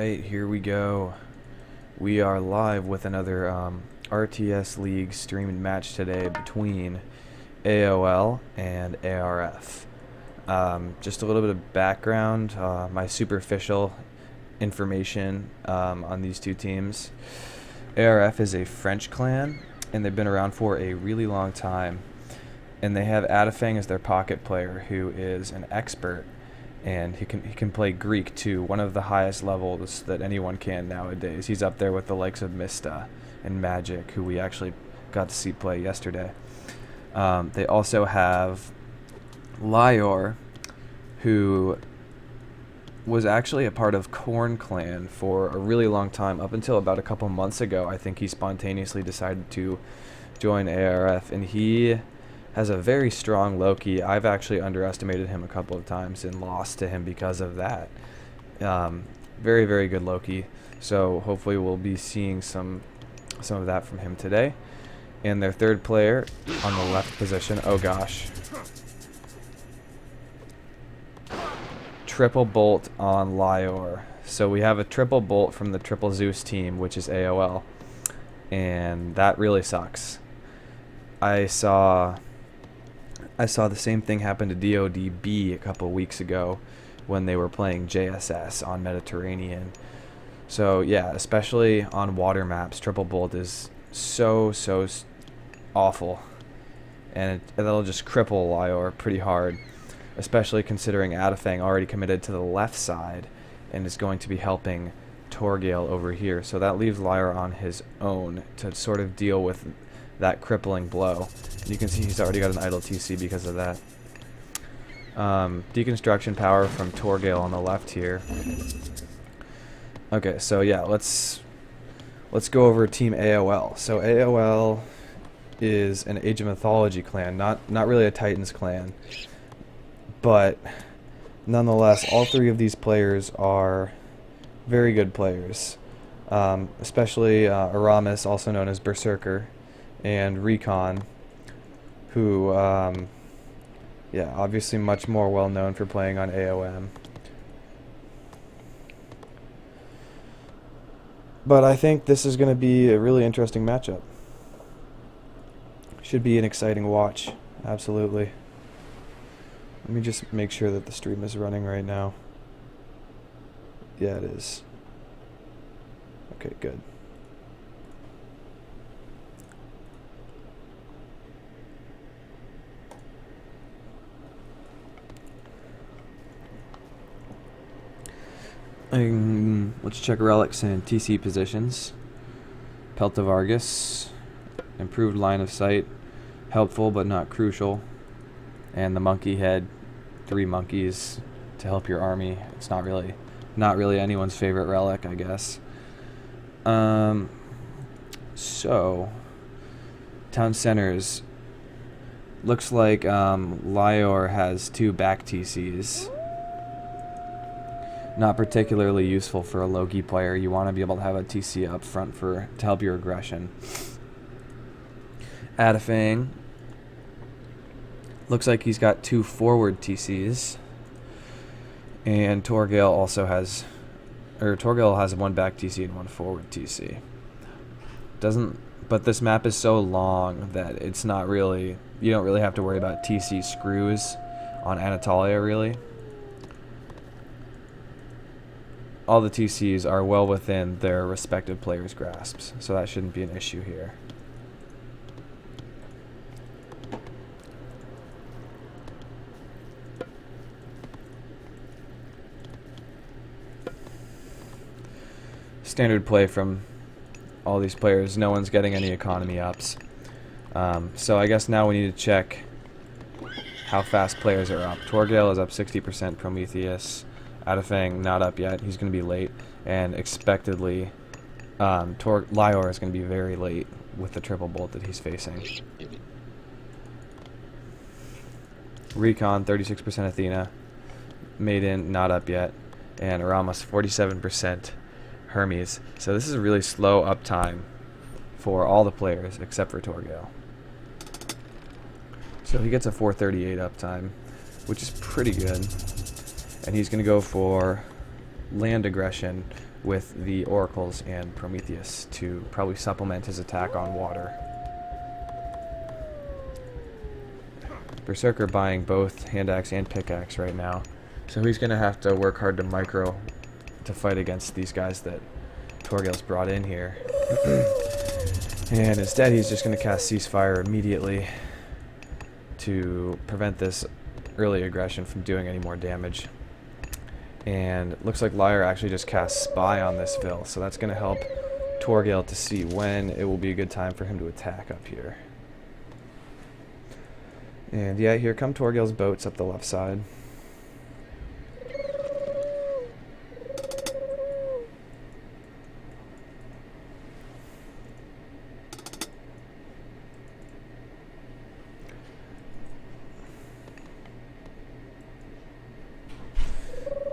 Alright, here we go. We are live with another RTS League streamed match today between AoL and ArF. Just a little bit of background, my superficial information on these two teams. ArF is a French clan, and they've been around for a really long time. And they have Adafang as their pocket player, who is an expert, and he can play Greek to one of the highest levels that anyone can nowadays. He's up there with the likes of Mista and Magic, who we actually got to see play yesterday. They also have Lior, who was actually a part of Korn Clan for a really long time, up until about a couple months ago. I think he spontaneously decided to join ArF, and he has a very strong Loki. I've actually underestimated him a couple of times and lost to him because of that. Very, very good Loki. So hopefully we'll be seeing some of that from him today. And their third player on the left position, oh gosh. Triple bolt on Lior. So we have a triple bolt from the Triple Zeus team, which is AoL. And that really sucks. I saw the same thing happen to DODB a couple weeks ago when they were playing JSS on Mediterranean. So yeah, especially on water maps, triple bolt is so awful, and that'll just cripple Lior pretty hard, especially considering Adafang already committed to the left side and is going to be helping Torgale over here. So that leaves Lior on his own to sort of deal with that crippling blow. You can see he's already got an idle TC because of that. Deconstruction power from Torgale on the left here. Okay, so yeah, let's go over Team AoL. So AoL is an Age of Mythology clan, not really a Titans clan, but nonetheless, all three of these players are very good players, especially Aramis, also known as Berserker, and Recon, who, yeah, obviously much more well known for playing on AOM. But I think this is going to be a really interesting matchup. Should be an exciting watch, absolutely. Let me just make sure that the stream is running right now. Yeah, it is. Okay, good. Let's check relics and TC positions. Peltavargus, improved line of sight, helpful but not crucial. And the monkey head, 3 monkeys to help your army. It's not really anyone's favorite relic, I guess. So town centers. Looks like Lior has 2 back TCs. Not particularly useful for a Loki player. You want to be able to have a TC up front to help your aggression. Adafang looks like he's got 2 forward TCs, and Torgale has 1 back TC and 1 forward TC. But this map is so long that it's not really, you don't really have to worry about TC screws on Anatolia really. All the TCs are well within their respective players' grasps, so that shouldn't be an issue here. Standard play from all these players. No one's getting any economy ups. So I guess now we need to check how fast players are up. Torgale is up 60%, Prometheus. Adafang not up yet. He's going to be late, and expectedly Lior is going to be very late with the triple bolt that he's facing. Recon 36% Athena. Maiden not up yet, and Aramis 47% Hermes. So this is a really slow uptime for all the players except for Torgale. So he gets a 438 uptime, which is pretty good. And he's going to go for land aggression with the Oracles and Prometheus to probably supplement his attack on water. Berserker buying both hand axe and pickaxe right now, so he's going to have to work hard to micro to fight against these guys that Torgil's brought in here. And instead he's just going to cast Ceasefire immediately to prevent this early aggression from doing any more damage. And it looks like Liar actually just cast Spy on this Vil, so that's going to help Torgil to see when it will be a good time for him to attack up here. And yeah, here come Torgil's boats up the left side.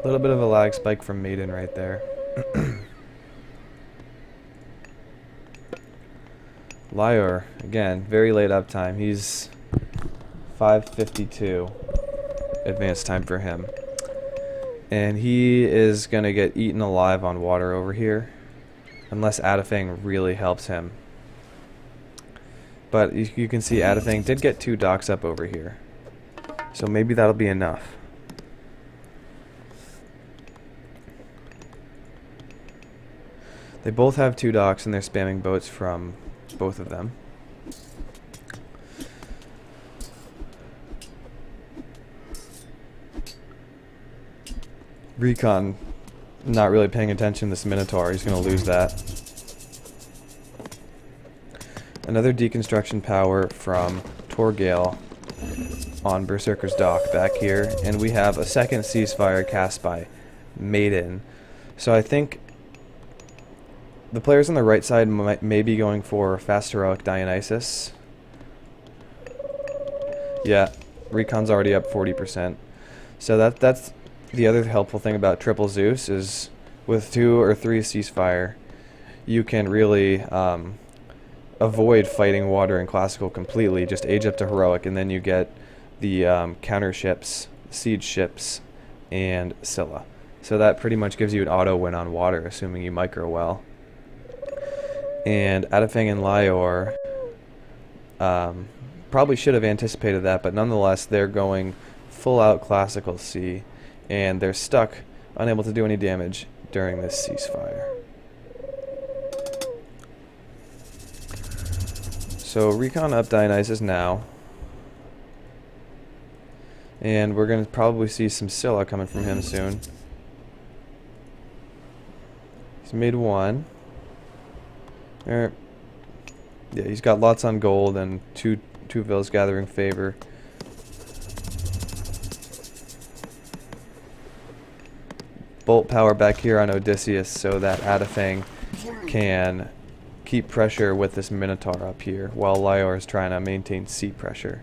A little bit of a lag spike from Maiden right there. Liar, again, very late uptime. He's 5:52 advanced time for him. And he is going to get eaten alive on water over here, unless Adafang really helps him. But you can see Adafang did get 2 docks up over here, so maybe that'll be enough. They both have 2 docks and they're spamming boats from both of them. Recon not really paying attention to this Minotaur. He's going to lose that. Another deconstruction power from Torgil on Berserker's dock back here. And we have a second Ceasefire cast by Maiden. So I think the players on the right side may be going for Fast Heroic Dionysus. Yeah, Recon's already up 40%. So that's the other helpful thing about Triple Zeus is with 2 or 3 Ceasefire, you can really avoid fighting water and classical completely. Just age up to heroic, and then you get the counter ships, siege ships, and Scylla. So that pretty much gives you an auto win on water, assuming you micro well. And Adafang and Lior probably should have anticipated that, but nonetheless they're going full out classical C, and they're stuck, unable to do any damage during this Ceasefire. So Recon up Dionysus now, and we're going to probably see some Scylla coming from him soon. He's made 1. Yeah, he's got lots on gold and two Vils gathering favor. Bolt power back here on Odysseus so that Adafang can keep pressure with this Minotaur up here while Lior is trying to maintain sea pressure.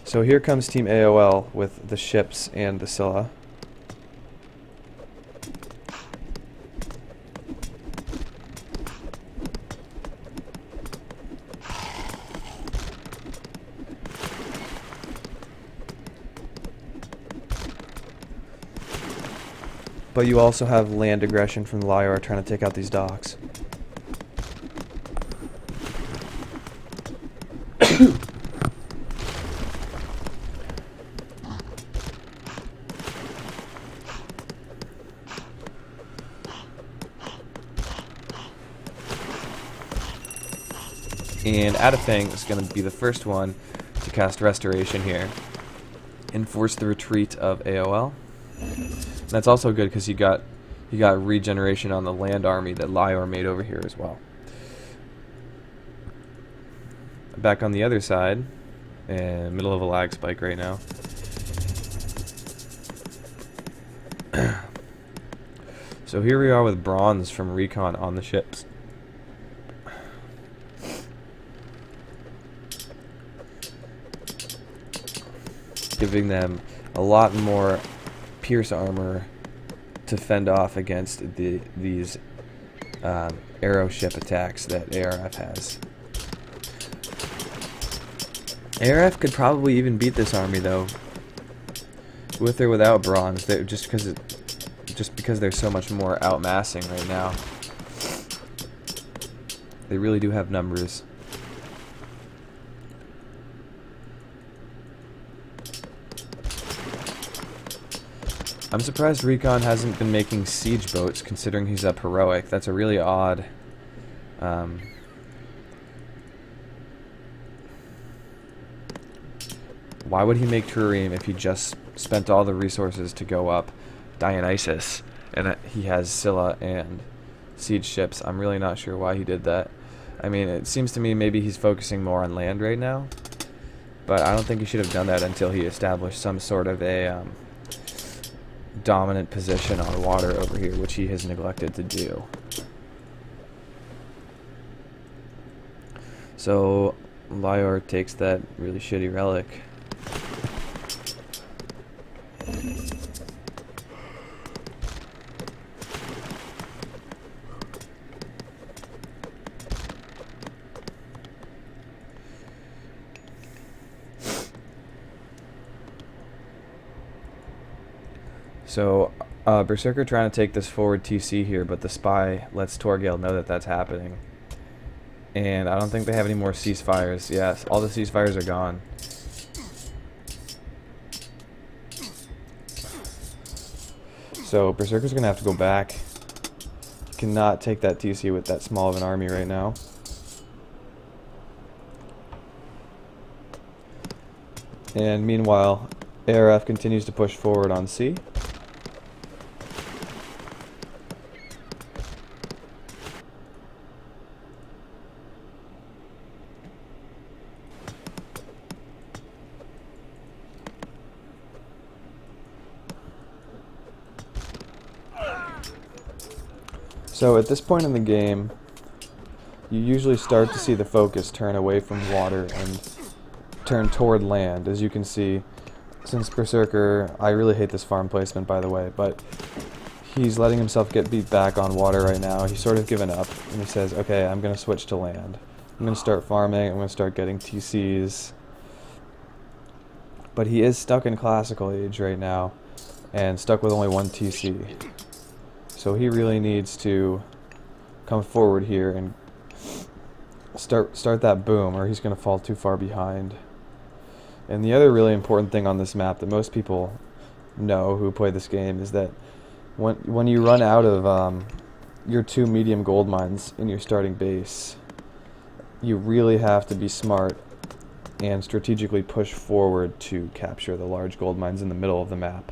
So here comes Team AoL with the ships and the Scylla. But you also have land aggression from Lior trying to take out these docks. And Adafang is going to be the first one to cast Restoration here and force the retreat of AoL. That's also good because you got regeneration on the land army that Lior made over here as well. Back on the other side, middle of a lag spike right now. So here we are with bronze from Recon on the ships. Giving them a lot more pierce armor to fend off against these arrow ship attacks that ArF has. ArF could probably even beat this army though. With or without bronze, just because they're so much more outmassing right now. They really do have numbers. I'm surprised Recon hasn't been making siege boats, considering he's up heroic. That's a really odd. Why would he make Trireme if he just spent all the resources to go up Dionysus, and he has Scylla and siege ships? I'm really not sure why he did that. I mean, it seems to me maybe he's focusing more on land right now, but I don't think he should have done that until he established some sort of a dominant position on water over here, which he has neglected to do. So Lyor takes that really shitty relic. So, Berserker trying to take this forward TC here, but the spy lets Torgale know that that's happening. And I don't think they have any more ceasefires. Yes, all the ceasefires are gone. So, Berserker's going to have to go back. Cannot take that TC with that small of an army right now. And meanwhile, ArF continues to push forward on C. So at this point in the game, you usually start to see the focus turn away from water and turn toward land. As you can see, since Berserker, I really hate this farm placement by the way, but he's letting himself get beat back on water right now. He's sort of given up, and he says, okay, I'm going to switch to land. I'm going to start farming, I'm going to start getting TCs. But he is stuck in Classical Age right now, and stuck with only one TC. So he really needs to come forward here and start that boom, or he's going to fall too far behind. And the other really important thing on this map that most people know who play this game is that when you run out of your 2 medium gold mines in your starting base, you really have to be smart and strategically push forward to capture the large gold mines in the middle of the map.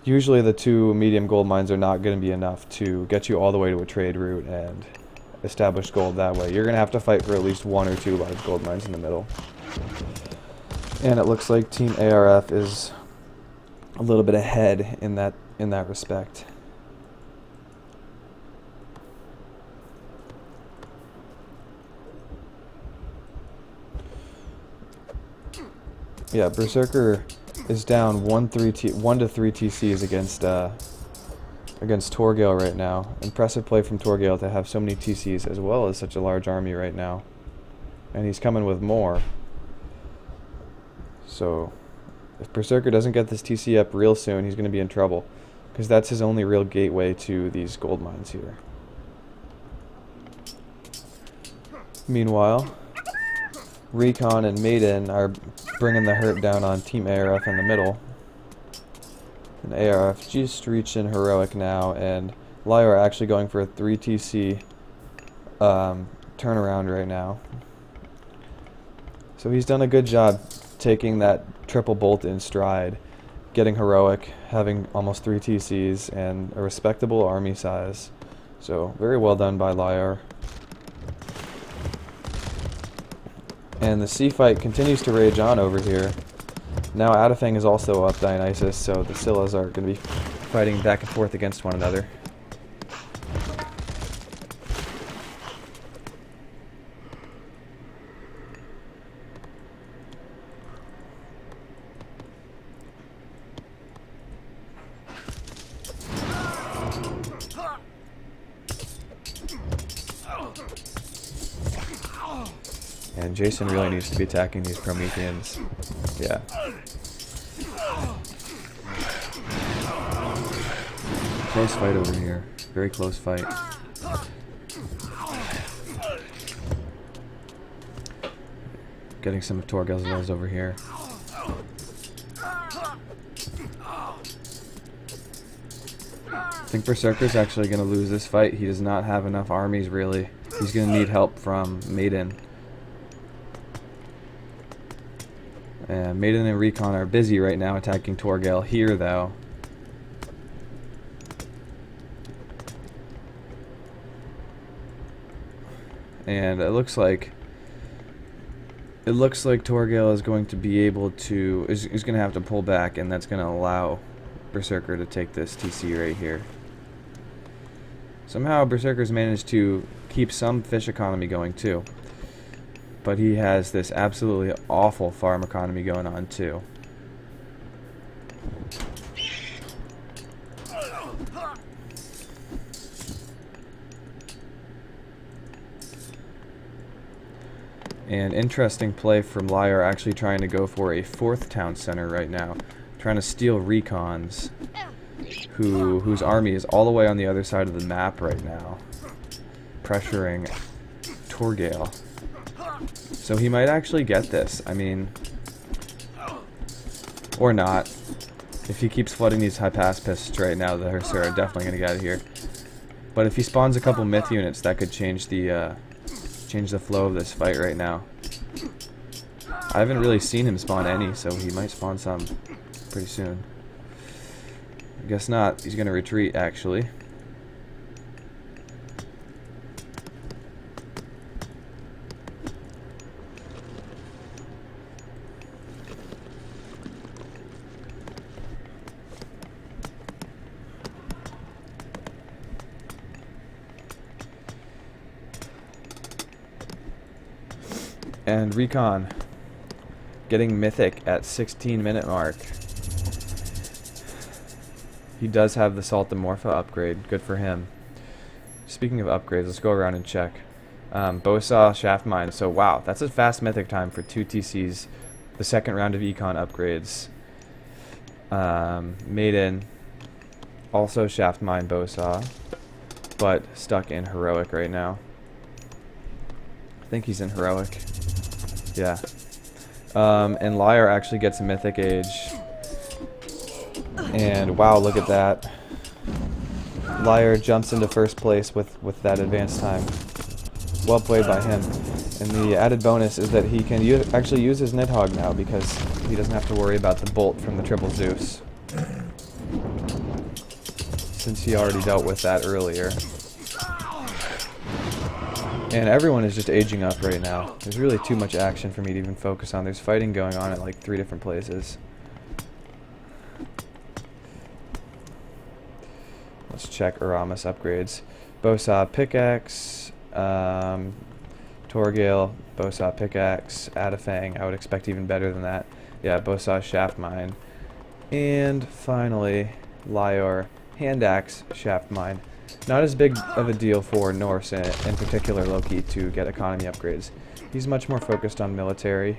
Usually the 2 medium gold mines are not going to be enough to get you all the way to a trade route and establish gold that way. You're going to have to fight for at least 1 or 2 large gold mines in the middle. And it looks like Team ArF is a little bit ahead in that respect. Yeah, Berserker is down 1 to 3 TCs against Torgale right now. Impressive play from Torgale to have so many TCs as well as such a large army right now. And he's coming with more. So if Berserker doesn't get this TC up real soon, he's going to be in trouble, because that's his only real gateway to these gold mines here. Meanwhile, Recon and Maiden are bringing the hurt down on Team ArF in the middle. And ArF just reached in heroic now, and Lyor actually going for a 3 TC turnaround right now. So he's done a good job taking that triple bolt in stride, getting heroic, having almost 3 TCs, and a respectable army size. So very well done by Lyor. And the sea fight continues to rage on over here. Now Adafang is also up Dionysus, so the Scyllas are going to be fighting back and forth against one another. And Jason really needs to be attacking these Prometheans. Yeah. close fight over here. Very close fight. Getting some of Torgel's rolls over here. I think Berserker's actually going to lose this fight. He does not have enough armies, really. He's going to need help from Maiden. Maiden and Recon are busy right now attacking Torgel here, though. And it looks like Torgel is going to be able to is going to have to pull back, and that's going to allow Berserker to take this TC right here. Somehow Berserker's managed to keep some fish economy going too, but he has this absolutely awful farm economy going on too. And interesting play from Lyre, actually trying to go for a 4th town center right now, trying to steal Recons, whose army is all the way on the other side of the map right now, pressuring Torgel. So he might actually get this. I mean, or not. If he keeps flooding these Hypaspists right now, the Hursar are definitely going to get out of here. But if he spawns a couple myth units, that could change the flow of this fight right now. I haven't really seen him spawn any, so he might spawn some pretty soon. I guess not. He's going to retreat, actually. And Recon getting mythic at 16-minute mark. He does have the Saltamorpha upgrade. Good for him. Speaking of upgrades, let's go around and check. Bowsaw, Shaft Mine. So wow, that's a fast mythic time for 2 TCs. The second round of Econ upgrades. Maiden, also Shaft Mine Bowsaw, but stuck in Heroic right now. I think he's in Heroic. Yeah. And Lyre actually gets a Mythic Age. And wow, look at that. Lyre jumps into first place with that advanced time. Well played by him. And the added bonus is that he can actually use his Nidhogg now, because he doesn't have to worry about the bolt from the Triple Zeus, since he already dealt with that earlier. And everyone is just aging up right now. There's really too much action for me to even focus on. There's fighting going on at like 3 different places. Let's check Aramis upgrades. Bowsaw Pickaxe, Torgil, Bowsaw Pickaxe, Adafang. I would expect even better than that. Yeah, Bowsaw Shaft Mine. And finally, Lyre Hand Axe Shaft Mine. Not as big of a deal for Norse, in particular Loki, to get economy upgrades. He's much more focused on military,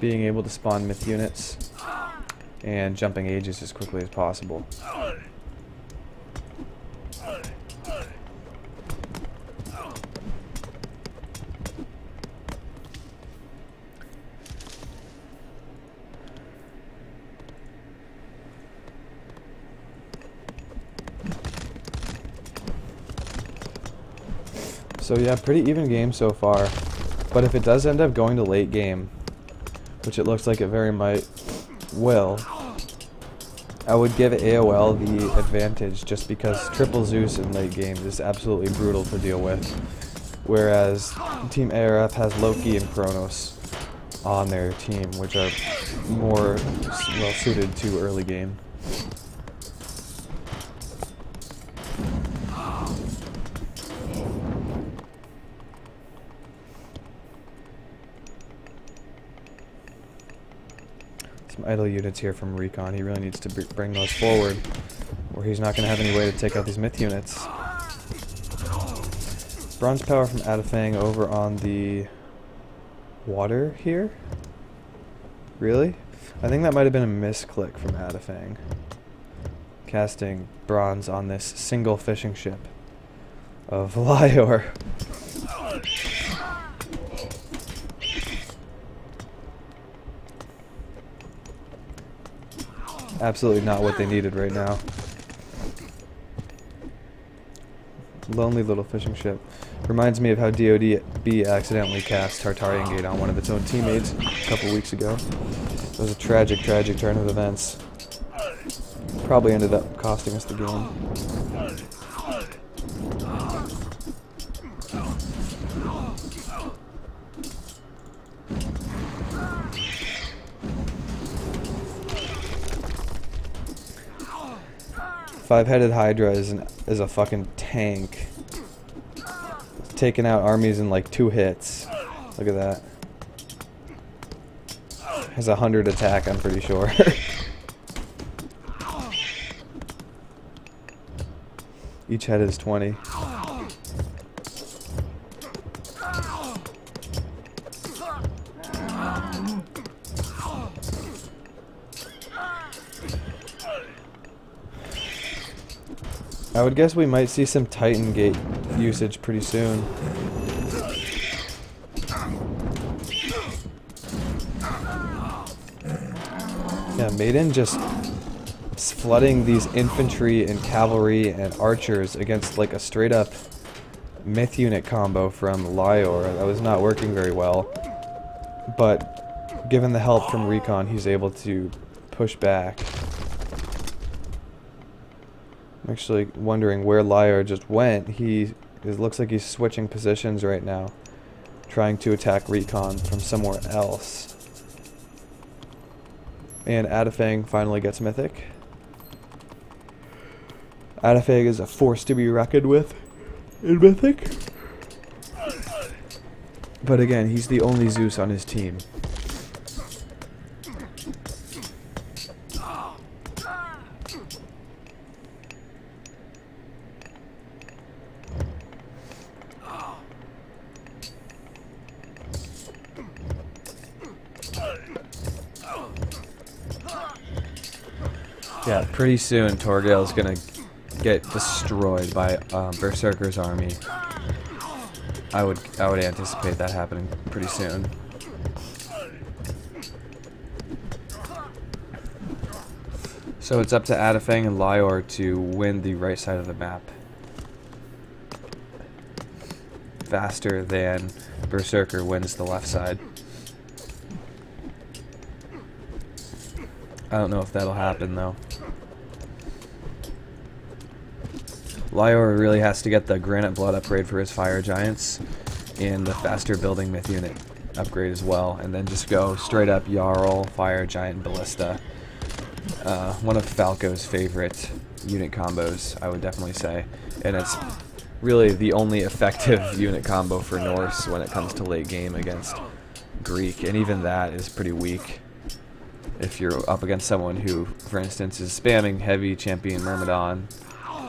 being able to spawn myth units, and jumping ages as quickly as possible. So yeah, pretty even game so far, but if it does end up going to late game, which it looks like it very might will, I would give AoL the advantage, just because Triple Zeus in late game is absolutely brutal to deal with, whereas Team ArF has Loki and Kronos on their team, which are more well suited to early game. Some idle units here from Recon. He really needs to bring those forward, or he's not going to have any way to take out these myth units. Bronze power from Adafang over on the water here? Really? I think that might have been a misclick from Adafang. casting bronze on this single fishing ship of Lyor. Absolutely not what they needed right now. Lonely little fishing ship. Reminds me of how DODB accidentally cast Tartarian Gate on one of its own teammates a couple weeks ago. It was a tragic, tragic turn of events. Probably ended up costing us the game. Five-headed Hydra is a fucking tank. It's taking out armies in like 2 hits. Look at that. Has 100 attack, I'm pretty sure. Each head is 20. I would guess we might see some Titan Gate usage pretty soon. Yeah, Maiden just flooding these infantry and cavalry and archers against like a straight up myth unit combo from Lyor. That was not working very well. But given the help from Recon, he's able to push back. I'm actually wondering where Lyor just went. It looks like he's switching positions right now, trying to attack Recon from somewhere else. And Adafang finally gets Mythic. Adafang is a force to be reckoned with in Mythic. But again, he's the only Zeus on his team. Yeah, pretty soon Torgal's gonna get destroyed by Berserker's army. I would anticipate that happening pretty soon. So it's up to Adafang and Lyor to win the right side of the map faster than Berserker wins the left side. I don't know if that'll happen though. Lyor really has to get the Granite Blood upgrade for his Fire Giants and the faster building myth unit upgrade as well, and then just go straight up Jarl, Fire Giant, Ballista. One of Falco's favorite unit combos, I would definitely say, and it's really the only effective unit combo for Norse when it comes to late game against Greek, and even that is pretty weak. If you're up against someone who, for instance, is spamming heavy champion Myrmidon,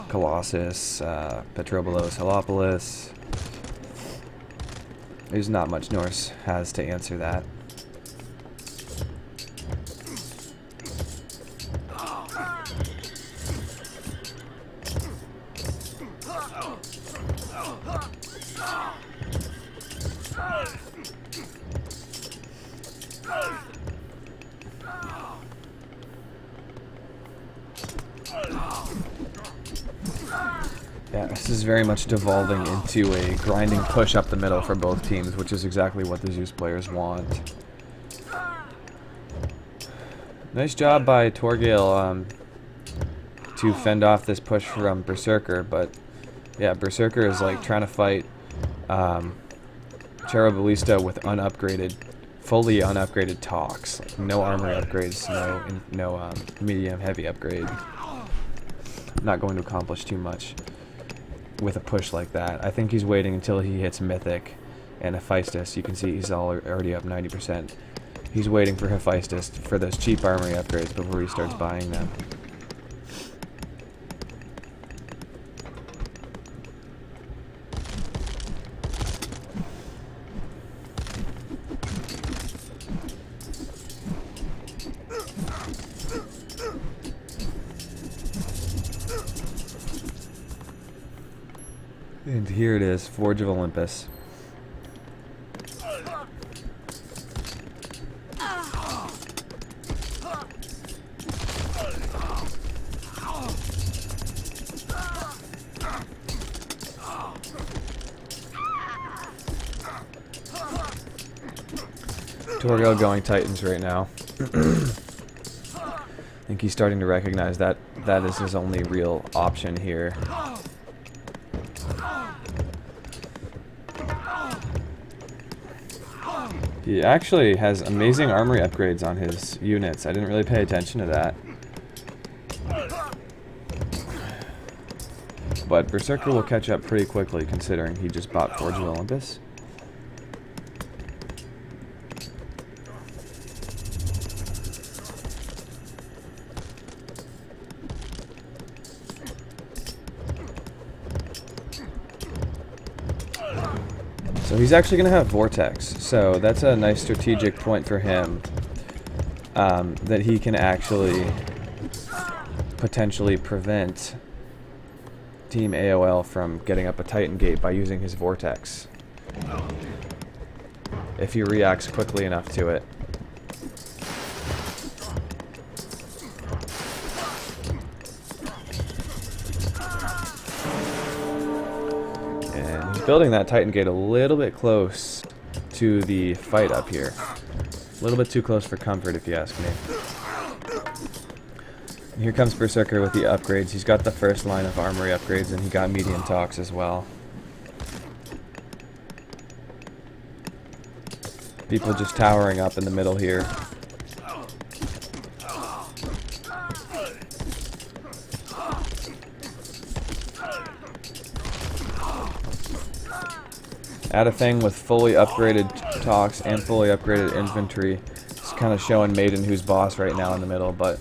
Colossus, Petrobolos, Helopolis, there's not much Norse has to answer that. Yeah, this is very much devolving into a grinding push up the middle for both teams, which is exactly what the Zeus players want. Nice job by Torgal to fend off this push from Berserker, but yeah, Berserker is like trying to fight Cheruballista with fully unupgraded talks. Like, no armor upgrades, no medium heavy upgrade. Not going to accomplish too much with a push like that. I think he's waiting until he hits Mythic and Hephaestus. You can see he's already up 90%. He's waiting for Hephaestus for those cheap armory upgrades before he starts buying them. And here it is, Forge of Olympus. Torgal going Titans right now. I think he's starting to recognize that that is his only real option here. He actually has amazing armory upgrades on his units. I didn't really pay attention to that. But Berserker will catch up pretty quickly considering he just bought Forge of Olympus. So he's actually going to have Vortex, so that's a nice strategic point for him, that he can actually potentially prevent Team AoL from getting up a Titan Gate by using his Vortex, if he reacts quickly enough to it. Building that Titan Gate a little bit close to the fight up here. A little bit too close for comfort, if you ask me. And here comes Berserker with the upgrades. He's got the first line of armory upgrades, and he got medium talks as well. People just towering up in the middle here. Adafang with fully upgraded talks and fully upgraded infantry. It's kind of showing Maiden who's boss right now in the middle, but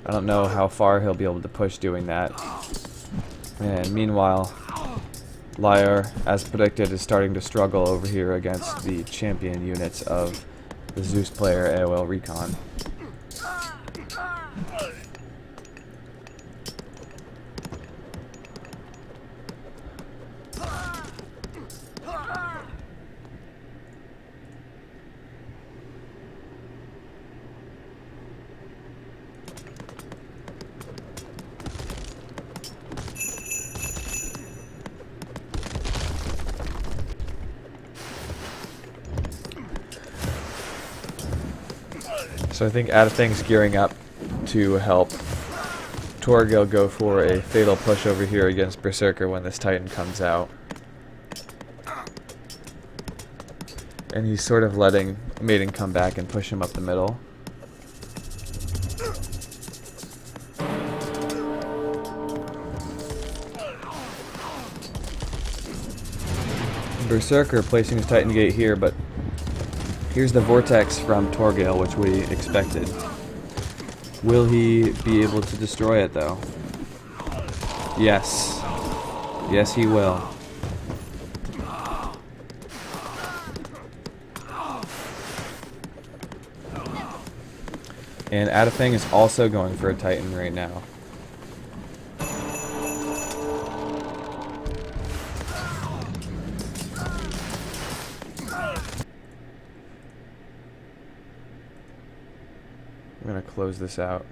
I don't know how far he'll be able to push doing that. And meanwhile, Lyre, as predicted, is starting to struggle over here against the champion units of the Zeus player AoL Recon. So I think Adafang's gearing up to help Torgal go for a fatal push over here against Berserker when this Titan comes out. And he's sort of letting Maiden come back and push him up the middle. Berserker placing his Titan Gate here, but here's the Vortex from Torgal, which we expected. Will he be able to destroy it, though? Yes. Yes, he will. And Adafang is also going for a Titan right now. I'm going to close this out.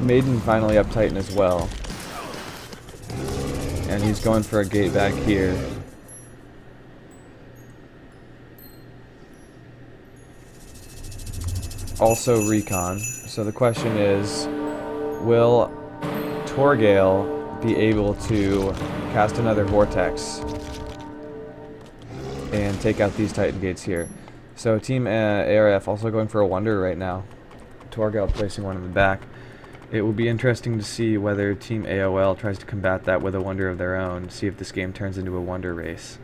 Maiden finally up Titan as well. And he's going for a gate back here. Also Recon. So the question is, will Torgal be able to cast another Vortex and take out these Titan Gates here? So Team ArF also going for a wonder right now. Torgal placing one in the back. It will be interesting to see whether Team AoL tries to combat that with a wonder of their own, see if this game turns into a wonder race.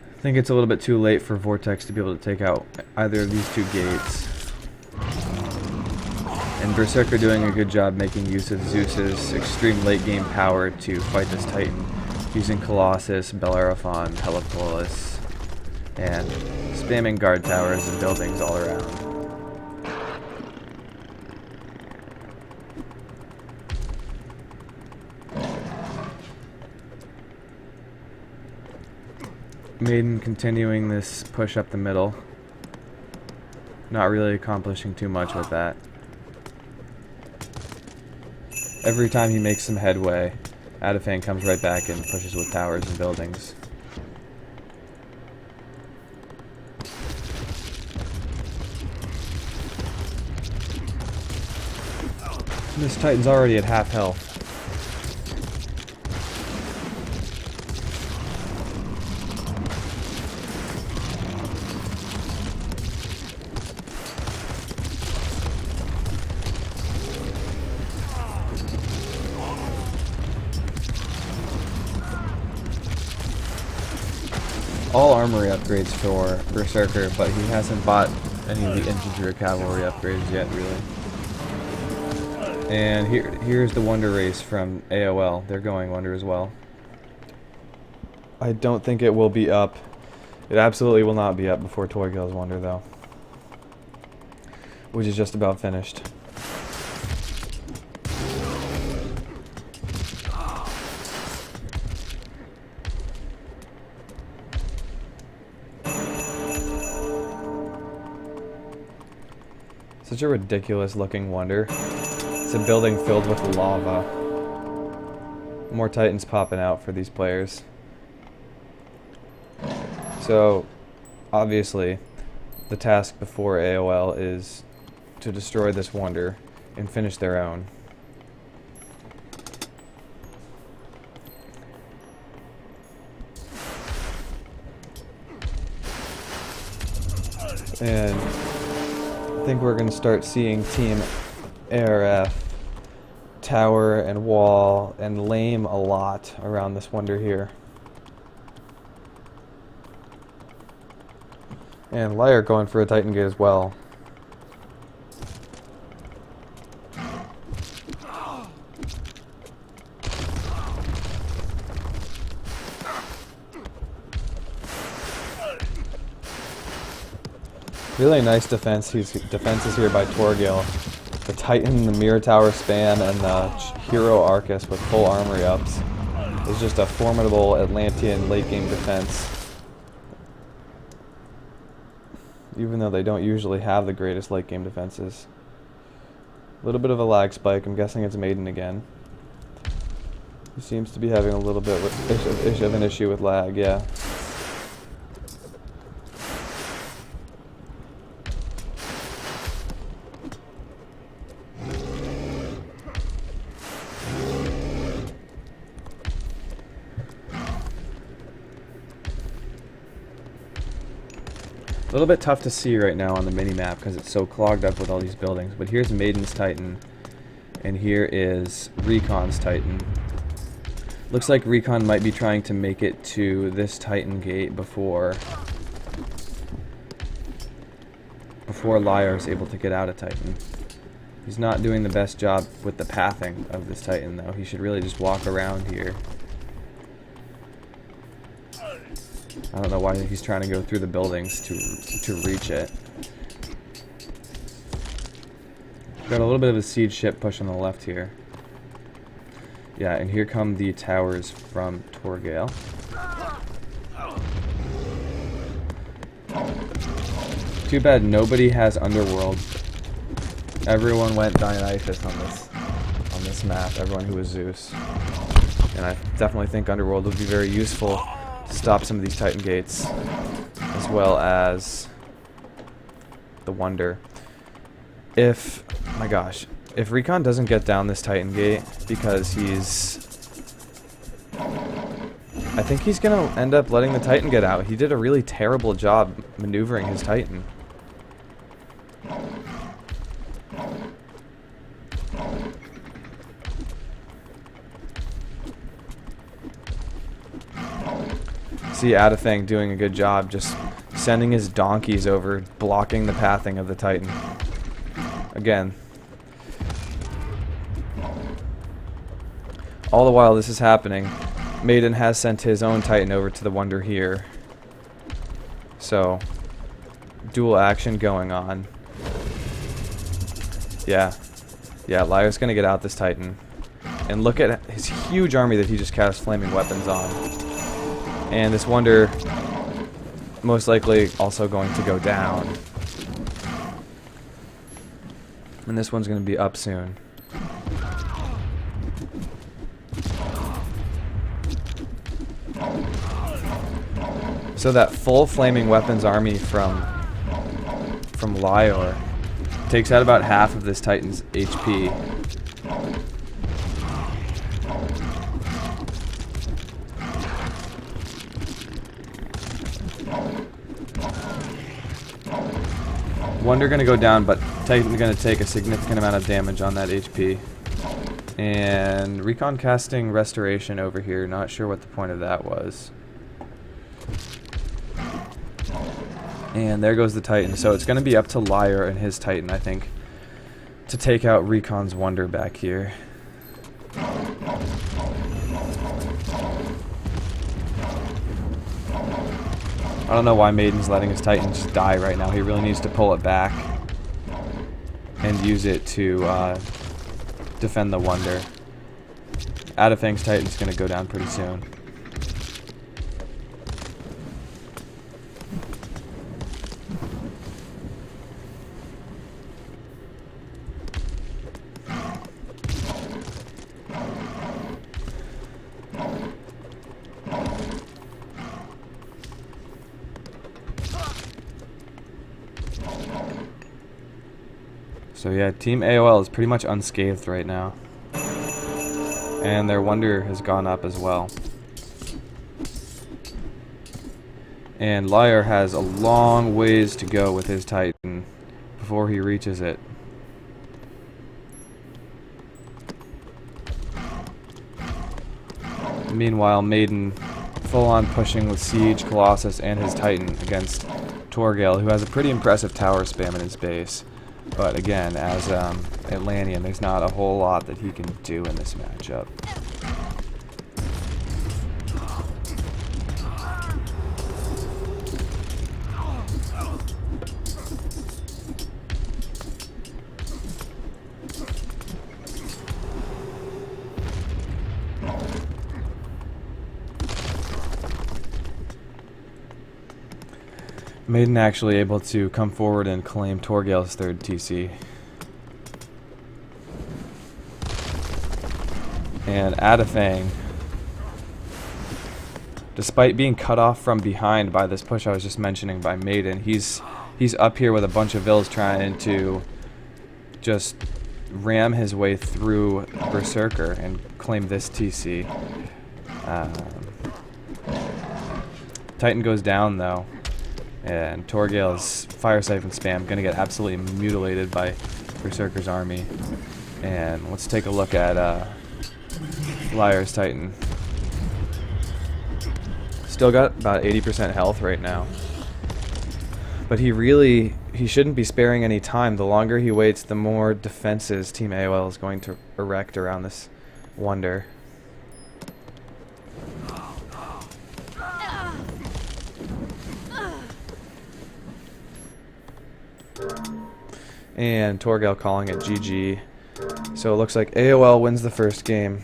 I think it's a little bit too late for Vortex to be able to take out either of these two gates. And Berserker doing a good job making use of Zeus's extreme late game power to fight this Titan, using Colossus, Bellerophon, Helipolis, and spamming guard towers and buildings all around. Maiden continuing this push up the middle. Not really accomplishing too much with that. Every time he makes some headway, Adafang comes right back and pushes with towers and buildings. This Titan's already at half health. All armory upgrades for Berserker, but he hasn't bought any of the infantry or cavalry upgrades yet, really. And here's the wonder race from AoL. They're going wonder as well. I don't think it will be up. It absolutely will not be up before Torgal's wonder, though, which is just about finished. Such a ridiculous looking wonder. It's a building filled with lava. More Titans popping out for these players. So, obviously, the task before AoL is to destroy this wonder and finish their own. And I think we're going to start seeing Team ArF tower and wall and lame a lot around this wonder here. And Lyre going for a Titan Gate as well. Really nice defenses here by Torgal. The Titan, the Mirror Tower spam, and the Hero Arcus with full armory ups is just a formidable Atlantean late game defense. Even though they don't usually have the greatest late game defenses. A little bit of a lag spike. I'm guessing it's Maiden again. He seems to be having a little bit of an issue with lag, yeah. A little bit tough to see right now on the mini-map because it's so clogged up with all these buildings, but here's Maiden's Titan, and here is Recon's Titan. Looks like Recon might be trying to make it to this Titan gate before Lyre is able to get out of Titan. He's not doing the best job with the pathing of this Titan, though. He should really just walk around here. I don't know why he's trying to go through the buildings to reach it. Got a little bit of a siege ship push on the left here. Yeah, and here come the towers from Torgal. Too bad nobody has Underworld. Everyone went Dionysus on this map, everyone who was Zeus. And I definitely think Underworld would be very useful to stop some of these Titan gates, as well as the Wonder. If, my gosh, if Recon doesn't get down this Titan gate because I think he's going to end up letting the Titan get out. He did a really terrible job maneuvering his Titan. See Adafang doing a good job just sending his donkeys over, blocking the pathing of the Titan. Again. All the while this is happening, Maiden has sent his own Titan over to the Wonder here. So, dual action going on. Yeah. Yeah, Lyre's gonna get out this Titan. And look at his huge army that he just cast flaming weapons on. And this Wonder most likely also going to go down. And this one's going to be up soon. So that full flaming weapons army from Lyre takes out about half of this Titan's HP. Wonder gonna go down, but Titan's gonna take a significant amount of damage on that HP. And Recon casting Restoration over here, not sure what the point of that was. And there goes the Titan. So it's gonna be up to Lyre and his Titan, I think, to take out Recon's Wonder back here. I don't know why Maiden's letting his Titan just die right now. He really needs to pull it back and use it to defend the Wonder. Adafang's Titan's going to go down pretty soon. So yeah, Team AoL is pretty much unscathed right now. And their Wonder has gone up as well. And Lyre has a long ways to go with his Titan before he reaches it. Meanwhile, Maiden full on pushing with Siege, Colossus, and his Titan against Torgal, who has a pretty impressive tower spam in his base. But again, as Atlantean, there's not a whole lot that he can do in this matchup. Maiden actually able to come forward and claim Torgal's third TC. And Adafang, despite being cut off from behind by this push I was just mentioning by Maiden, he's up here with a bunch of vills trying to just ram his way through Berserker and claim this TC. Titan goes down though. And Torgal's Fire Siphon spam gonna get absolutely mutilated by Berserker's army. And let's take a look at Lyre's Titan. Still got about 80% health right now. But he shouldn't be sparing any time. The longer he waits, the more defenses Team AoL is going to erect around this Wonder. And Torgal calling it GG. So it looks like AoL wins the first game.